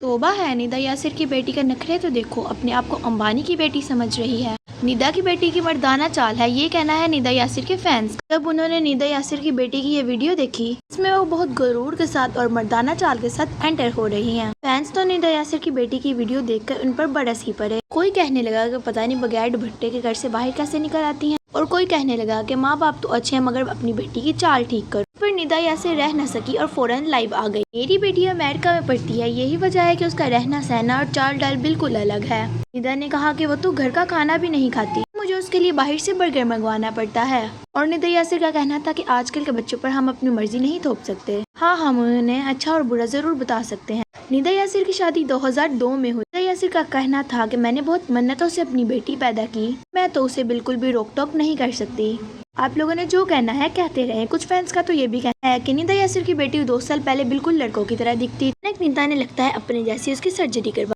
توبہ ہے، ندا یاسر کی بیٹی کا نخرے تو دیکھو، اپنے آپ کو امبانی کی بیٹی سمجھ رہی ہے۔ ندا کی بیٹی کی مردانہ چال ہے، یہ کہنا ہے ندا یاسر کے فینس کا۔ جب انہوں نے ندا یاسر کی بیٹی کی یہ ویڈیو دیکھی، اس میں وہ بہت غرور کے ساتھ اور مردانہ چال کے ساتھ انٹر ہو رہی ہیں۔ فینس تو ندا یاسر کی بیٹی کی ویڈیو دیکھ کر ان پر برس ہی پڑے۔ کوئی کہنے لگا کہ پتہ نہیں بغیر دوپٹے کے گھر سے باہر کیسے نکل آتی ہیں، اور کوئی کہنے لگا کہ ماں باپ تو اچھے ہیں مگر اپنی بیٹی کی چال ٹھیک کرو۔ پھر ندا یاسر رہ نہ سکی اور فوراً لائیو آ گئی۔ میری بیٹی امریکہ میں پڑھتی ہے، یہی وجہ ہے کہ اس کا رہنا سہنا اور چال ڈال بالکل الگ ہے۔ ندا نے کہا کہ وہ تو گھر کا کھانا بھی نہیں کھاتی، مجھے اس کے لیے باہر سے برگر منگوانا پڑتا ہے۔ اور ندا یاسر کا کہنا تھا کہ آج کل کے بچوں پر ہم اپنی مرضی نہیں تھوپ سکتے، ہاں ہم انہیں اچھا اور برا ضرور بتا سکتے ہیں۔ ندا یاسر کی شادی 2002 میں ہوئی۔ ندا یاسر کا کہنا تھا کہ میں نے بہت منتوں سے اپنی بیٹی پیدا کی، میں تو اسے بالکل بھی روک ٹوک نہیں کر سکتی۔ آپ لوگوں نے جو کہنا ہے کہتے رہیں۔ کچھ فینس کا تو یہ بھی کہنا ہے کہ ندا یاسر کی بیٹی 2 سال پہلے بالکل لڑکوں کی طرح دکھتی، ندا نے لگتا ہے اپنے جیسی اس کی سرجری کروا